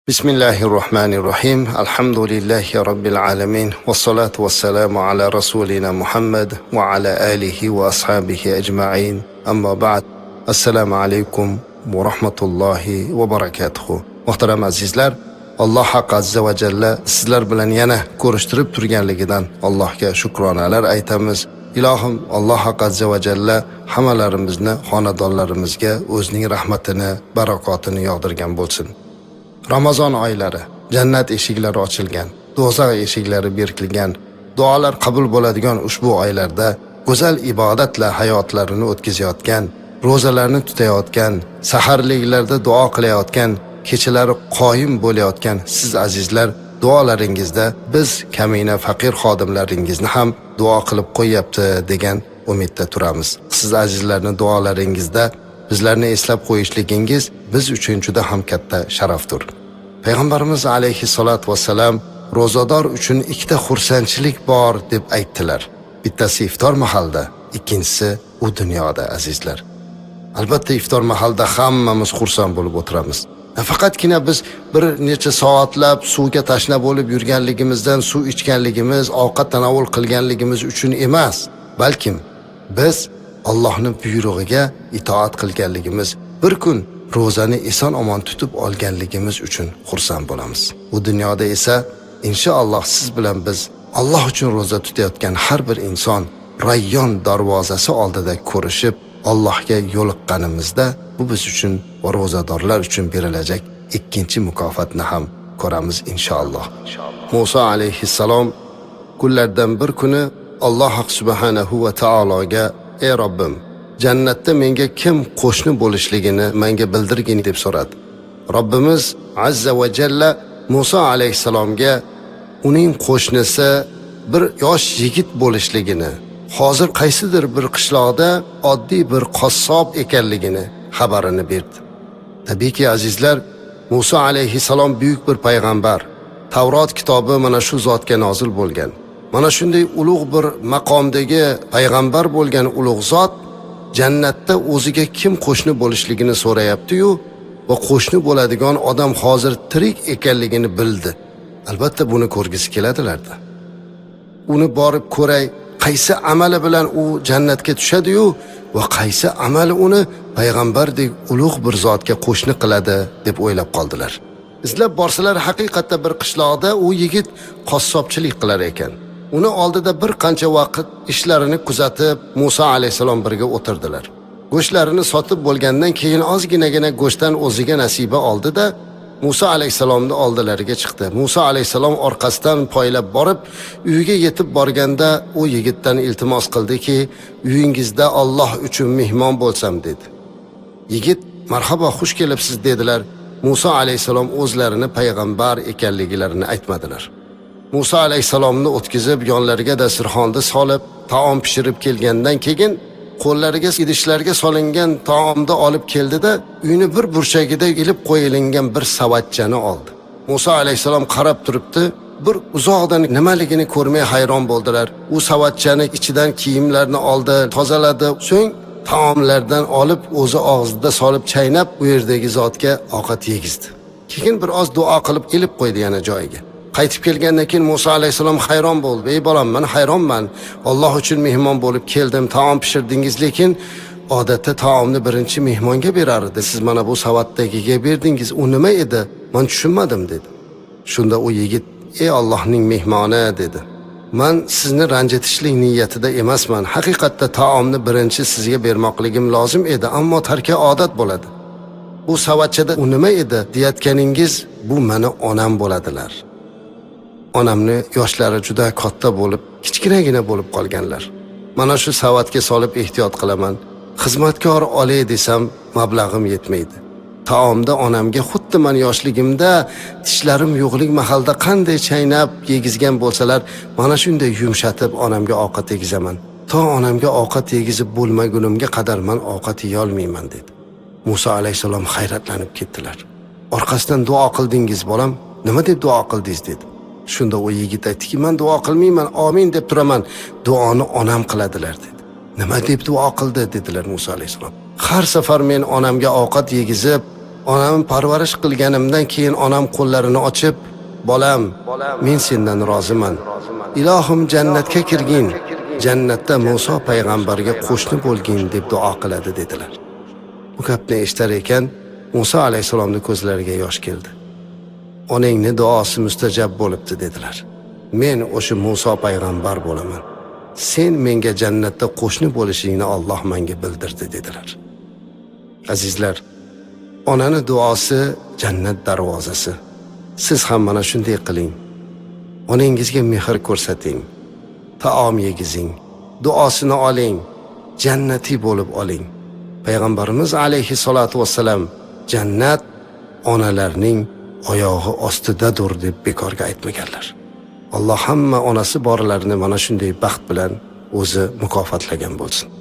Bismillahirrahmanirrahim. Alhamdulillahi Rabbil alamin. Wassalatu wassalamu ala rasulina Muhammad wa ala alihi wa ashabihi ajma'in. Amma ba'd. Assalamu alaykum wa rahmatullohi va barakatuh. Muhtaram azizlar, Alloh haq azza va jalla sizlar bilan yana ko'rishtirib turganligidan Allohga shukronalar aytamiz. Ilohim Alloh haq azza va jalla hammalarimizni, xonadonlarimizga o'zining rahmatini, barakotini yog'dirgan bo'lsin. Ramazon oylari, jannat eshiklari ochilgan, do'zax eshiklari berkilgan, duolar qabul bo'ladigan ushbu oylarda go'zal ibodatla hayotlarini o'tkazayotgan, ro'zalarni tutayotgan, saharliklarda duo qilayotgan, kechalari qoyim bo'layotgan siz azizlar, duolaringizda biz kamina faqir xodimlaringizni ham duo qilib qo'yapti degan umidda turamiz. Siz azizlarning duolaringizda bizlarni eslab qo'yishligingiz biz uchun juda ham katta sharafdir. Payg'ambarimiz alayhissalatu vassalam ro'zador uchun ikkita xursandchilik bor deb aytdilar. Bittasi iftor mahalda, ikkinchisi u dunyoda azizlar. Albatta iftor mahalda hammamiz xursand bo'lib o'tiramiz. Faqatgina biz bir necha soatlab suvga tashna bo'lib yurganligimizdan, suv ichganligimiz, ovqat tanovul qilganligimiz uchun emas, balkim biz Allohning buyrug'iga itoat qilganligimiz, bir kun ro'zani eson-omon tutib olganligimiz uchun xursand bo'lamiz. Bu dunyoda esa inshaalloh siz bilan biz Alloh uchun ro'za tutayotgan har bir inson Rayyon darvozasi oldida ko'rishib, Allohga yo'liqqanimizda bu biz uchun va ro'zadorlar uchun berilajak ikkinchi mukofotni ham ko'ramiz inshaalloh. Musa alayhissalom kunlardan bir kuni Alloh subhanahu va taologa: "Ey Robbim, jannatda menga kim qo'shni bo'lishligini menga bildirgin" deb so'radi. Robbimiz azza va jalla Musa alayhissalomga uning qo'shnisi bir yosh yigit bo'lishligini, hozir qaysidir bir qishloqda oddiy bir qassob ekanligini xabarini berdi. Tabiiyki azizlar, Musa alayhissalom buyuk bir payg'ambar. Tavrot kitobi mana shu zotga nozil bo'lgan. Mana shunday ulug' bir maqomdagi payg'ambar bo'lgan ulug' zot jannatda o'ziga kim qo'shni bo'lishligini so'rayapti-yu va qo'shni bo'ladigan odam hozir tirik ekanligini bildi. Albatta buni ko'rgisi keladilarda. Uni borib ko'ray, qaysi amali bilan u jannatga tushadi-yu va qaysi amali uni payg'ambardek ulug' bir zotga qo'shni qiladi deb o'ylab qoldilar. Izlab borsalar haqiqatda bir qishloqda u yigit qassobchilik qilar ekan. Uni oldida bir qancha vaqt ishlarini kuzatib Musa alayhisalom birga o'tirdilar. Go'shtlarini sotib bo'lgandan keyin ozginagina go'shtdan o'ziga nasiba oldi-da Musa alayhisalomni oldilariga chiqdi. Musa alayhisalom orqasidan poylab borib, uyiga yetib borganda u yigitdan iltimos qildiki, "Uyingizda Alloh uchun mehmon bo'lsam" dedi. Yigit "Marhaba, xush kelibsiz" dedilar. Musa alayhisalom o'zlarini payg'ambar ekanliklarini aytmadilar. Musa alayhisalomni o'tkazib yonlariga dasturxonda solib taom pishirib kelgandan keyin qo'llariga idishlarga solingan taomni olib keldi-da, uyni bir burchagida ilib qo'yilgan bir savatchani oldi. Musa alayhisalom qarab turibdi, bir uzoqdan nimaligini ko'rmay hayron bo'ldilar. U savatchani ichidan kiyimlarni oldi, tozaladi, so'ng taomlardan olib o'zi og'zida solib chaynab u yerdagi zotga ovqat yegizdi. Keyin bir oz duo qilib ilib qo'ydi yana joyiga. Qaytib kelgandan keyin Musa alayhisalom hayron bo'ldi. "Ey bolam, men hayronman. Alloh uchun mehmon bo'lib keldim, taom pishirdingiz, lekin odatda taomni birinchi mehmonga berar edi. Siz mana bu savatdagiga berdingiz. U nima edi? Men tushunmadim" dedi. Shunda u yigit: "Ey Allohning mehmoni" dedi. "Men sizni ranjitishlik niyatida emasman. Haqiqatda taomni birinchi sizga bermoqligim lozim edi, ammo tarki odat bo'ladi. Bu savatchada u nima edi deyotganingiz, bu meni onam bo'ladilar. Onamni yoshlari juda katta bo'lib, kichkinagina bo'lib qolganlar. Mana shu savatga solib ehtiyot qilaman. Xizmatkor olay desam mablag'im yetmaydi. Taomda onamga xuddi men yoshligimda tishlarim yo'qlik mahalda qanday chaynab yegizgan bo'lsalar, mana shunday yumshatib onamga ovqat yegizaman. To onamga ovqat yegizib bo'lmagunimga qadar men ovqat yeya olmayman" dedi. Musa alayhisalom hayratlanib ketdilar. "Orqasidan duo qildingiz, bolam? Nima deb duo qildingiz?" dedi. Shunda o yigit aytdiki, "Men duo qilmayman, amin deb turaman. Duoni onam qiladilar" dedi. "Nima deb duo qildi?" dedilar Musa alayhisalom. "Har safar men onamga ovqat yegizib, onamni parvarish qilganimdan keyin onam qo'llarini ochib, bolam, men sendan roziman. Ilohim jannatga kirgin, jannatda Muso payg'ambarga qo'shni bo'lgin deb duo qiladi dedilar. Bu gapni eshitar ekan, Muso alayhisalomning ko'zlariga yosh keldi. Onangni duosi mustajab bo'libdi dedilar. Men o'sha Muso payg'ambar bo'laman. Sen menga jannatda qo'shni bo'lishingni Alloh menga bildirdi dedilar. Azizlar, onaning duosi jannat darvozasi. Siz ham mana shunday qiling. Onangizga mehr ko'rsating. Taom yegizing, duosini oling, jannatiy bo'lib oling. Payg'ambarimiz alayhi salatu vassalam jannat onalarning oyog'i ostidadir deb bekorga aytmaganlar. Alloh hamma onasi borlarni mana shunday baxt bilan o'zi mukofotlagan bo'lsin.